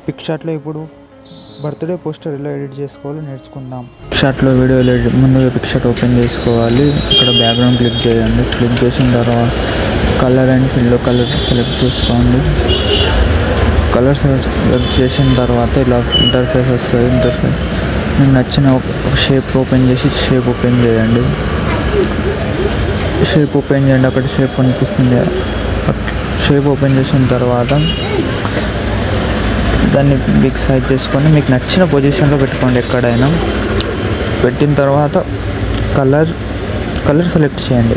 పిక్షార్ట్లో ఇప్పుడు birthday poster ఎలా edit చేసుకోవాలో నేర్చుకుందాం. పిక్షార్ట్లో వీడియోలో ముందుగా పిక్షార్ట్ ఓపెన్ చేసుకోవాలి. ఇక్కడ బ్యాక్గ్రౌండ్ క్లిక్ చేయండి. క్లిక్ చేసిన తర్వాత కలర్ అండ్ ఫిల్లో కలర్ సెలెక్ట్ చేసుకోండి. కలర్ సెలెక్ట్ చేసిన తర్వాత ఇలా ఇంటర్ఫేస్ వస్తుంది. ఇంటర్ఫేస్ మీకు నచ్చిన ఒక షేప్ ఓపెన్ చేసి షేప్ ఓపెన్ చేయండి. షేప్ ఓపెన్ చేయండి. అక్కడ షేప్ కనిపిస్తుంది. షేప్ ఓపెన్ చేసిన తర్వాత దాన్ని బిగ్ సైజ్ చేసుకొని మీకు నచ్చిన పొజిషన్లో పెట్టుకోండి. ఎక్కడైనా పెట్టిన తర్వాత కలర్ సెలెక్ట్ చేయండి.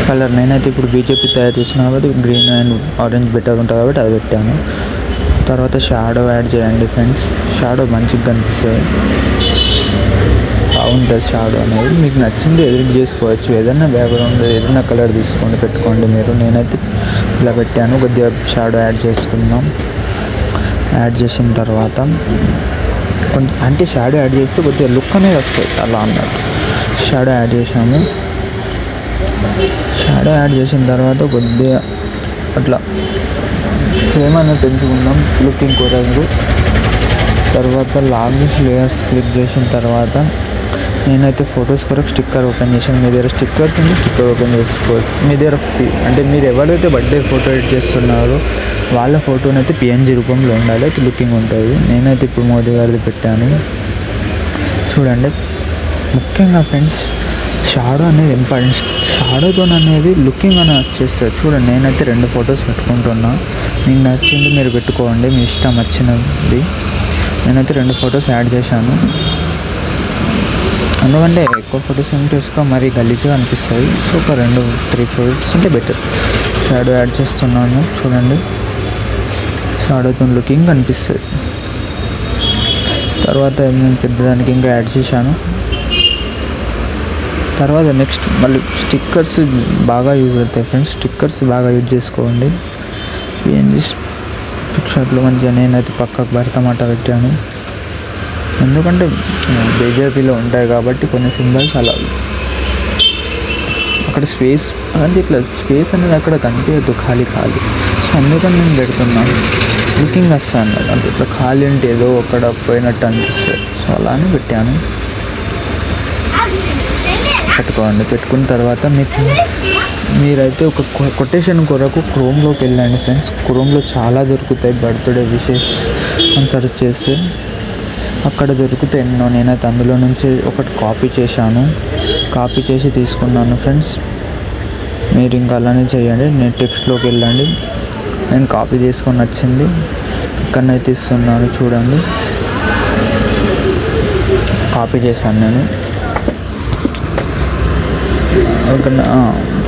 కలర్ నేనైతే ఇప్పుడు బీజేపీ తయారు చేసిన కాబట్టి గ్రీన్ అండ్ ఆరెంజ్ బెటర్ ఉంటుంది కాబట్టి అది పెట్టాను. తర్వాత షాడో యాడ్ చేయండి ఫ్రెండ్స్. షాడో మంచిగా కనిపిస్తుంది, బాగుంటుంది షాడో అనేది. మీకు నచ్చింది ఎడిట్ చేసుకోవచ్చు. ఏదైనా బ్యాక్గ్రౌండ్ ఏదైనా కలర్ తీసుకోండి, పెట్టుకోండి మీరు. నేనైతే ఇలా పెట్టాను. కొద్దిగా షాడో యాడ్ చేసుకుందాం. యాడ్ చేసిన తర్వాత కొంచెం అంటే షాడో యాడ్ చేస్తే కొద్దిగా లుక్ అనేది వస్తుంది అలా అన్నట్టు. షాడో యాడ్ చేసాము. షాడో యాడ్ చేసిన తర్వాత కొద్దిగా అట్లా ఫ్రేమ్ అనేది పెంచుకుందాం లుకింగ్ కొరకు. తర్వాత లాంగ్వేజ్ లేయర్స్ క్లిక్ చేసిన తర్వాత నేనైతే ఫొటోస్ కొరకు స్టిక్కర్ ఓపెన్ చేశాను. మీ దగ్గర స్టిక్కర్స్ ఉంది, స్టిక్కర్ ఓపెన్ చేసుకోవచ్చు. మీ దగ్గర అంటే మీరు ఎవరైతే బర్త్డే ఫోటో ఎడిట్ చేస్తున్నారో వాళ్ళ ఫోటోనైతే పిఎన్జీ రూపంలో ఉండాలి, అయితే లుకింగ్ ఉంటుంది. నేనైతే ఇప్పుడు మోదీ గారిది పెట్టాను. చూడండి, ముఖ్యంగా ఫ్రెండ్స్ షాడో అనేది ఇంపార్టెంట్. షాడోతో అనేది లుకింగ్ అనేది వచ్చేస్తుంది. చూడండి, నేనైతే 2 ఫొటోస్ పెట్టుకుంటున్నా. మీకు నచ్చింది మీరు పెట్టుకోండి, మీ ఇష్టం వచ్చినది. నేనైతే 2 ఫొటోస్ యాడ్ చేశాను. ఎందుకంటే ఎక్కువ ఫొటోస్ ఉంటే మరీ గలీజ్గా అనిపిస్తుంది. సో ఒక 2-3 ఫొటోస్ ఉంటే బెటర్. షాడో యాడ్ చేస్తున్నాను. చూడండి, షాడోతో లుకింగ్ కనిపిస్తుంది. తర్వాత నేను పెద్దదానికి ఇంకా యాడ్ చేశాను. తర్వాత నెక్స్ట్ మళ్ళీ స్టిక్కర్స్ బాగా యూజ్ అవుతాయి ఫ్రెండ్స్. స్టిక్కర్స్ బాగా యూజ్ చేసుకోండి. పిఎన్జీ పిక్చర్లో మంచిగా నేనైతే పక్కకు భరతమాట పెట్టాను. ఎందుకంటే బీజేపీలో ఉంటాయి కాబట్టి కొన్ని సింబల్స్ అలా అక్కడ స్పేస్ అంటే ఇట్లా స్పేస్ అనేది అక్కడ కనిపించద్దు, ఖాళీ. సో అందుకని నేను పెడుతున్నాను. లుకింగ్ వస్తాను అంటే ఇట్లా ఖాళీ అంటే ఏదో అక్కడ పోయినట్టు అనిపిస్తుంది. సో అలానే పెట్టాను. పెట్టుకున్న తర్వాత మీరైతే ఒక కొటేషన్ కొరకు క్రోమ్లోకి వెళ్ళండి ఫ్రెండ్స్. క్రోమ్లో చాలా దొరుకుతాయి బర్త్డే విషెస్ అని సెర్చ్ చేస్తే అక్కడ దొరికితే ఎన్నో. నేనైతే అందులో నుంచి ఒకటి కాపీ చేసి తీసుకున్నాను ఫ్రెండ్స్. మీరు ఇంకా అలానే చేయండి. నేను టెక్స్ట్లోకి వెళ్ళండి. నేను కాపీ చేసుకొని వచ్చింది ఇక్కడనైతే ఇస్తున్నాను. చూడండి, కాపీ చేశాను నేను.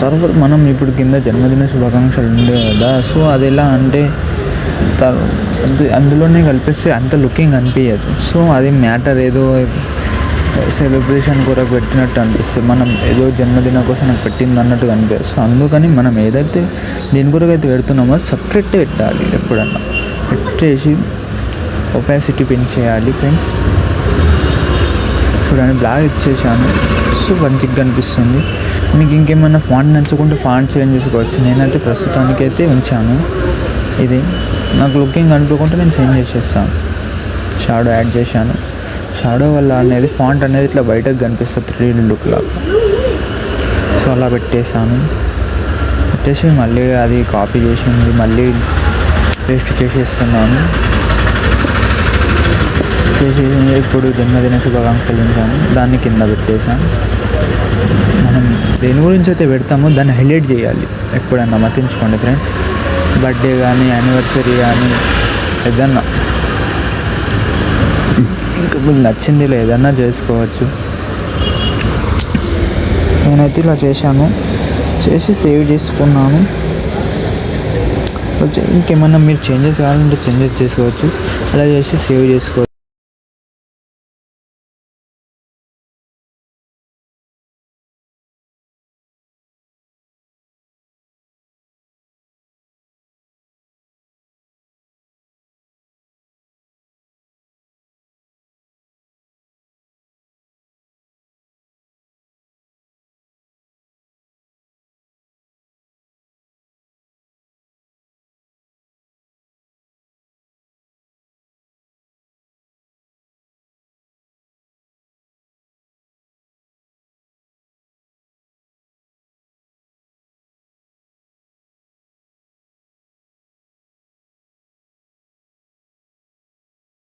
తర్వాత మనం ఇప్పుడు కింద జన్మదిన శుభాకాంక్షలు ఉంది కదా. సో అది ఎలా అంటే అందులోనే కలిపిస్తే అంత లుకింగ్ అనిపించదు. సో అది మ్యాటర్ ఏదో సెలబ్రేషన్ కొరకు పెట్టినట్టు అనిపిస్తుంది. మనం ఏదో జన్మదినం కోసం నాకు పెట్టింది అన్నట్టు అనిపిస్తుంది. సో అందుకని మనం ఏదైతే దీని కొరకు అయితే పెడుతున్నామో సపరేట్ పెట్టాలి. ఎప్పుడన్నా పెట్టేసి ఒపాసిటీ పెంచేయాలి ఫ్రెండ్స్. చూడండి, బ్లాక్ ఇచ్చేసాను. సో మంచిగా కనిపిస్తుంది. మీకు ఇంకేమైనా ఫాంట్ నచ్చకుంటే ఫాంట్ చేంజ్ చేసుకోవచ్చు. నేనైతే ప్రస్తుతానికైతే ఉంచాను. ఇది నాకు లుకింగ్ అనుకోకుండా నేను చేంజ్ చేసేస్తాను. షాడో యాడ్ చేశాను. షాడో వల్ల అనేది ఫాంట్ అనేది ఇట్లా బయటకు కనిపిస్తుంది 3D లుక్ లాగా. సో అలా పెట్టేసి మళ్ళీ అది కాపీ చేసింది మళ్ళీ పేస్ట్ చేసేస్తున్నాను. ఇప్పుడు జన్మదిన శుభాకాంక్షలు ఉంచాను, దాన్ని కింద పెట్టేశాను. మనం దేని గురించి అయితే పెడతామో దాన్ని హైలైట్ చేయాలి. ఎప్పుడన్నా మర్తించుకోండి ఫ్రెండ్స్. బర్త్డే కానీ యానివర్సరీ కానీ ఏదన్నా ఇంకా మీకు నచ్చింది ఏదన్నా చేసుకోవచ్చు. నేనైతే ఇలా చేసి సేవ్ చేసుకున్నాను. ఇంకేమన్నా మీరు చేంజెస్ కావాలంటే చేంజెస్ చేసుకోవచ్చు. అలా చేసి సేవ్ చేసుకోవచ్చు.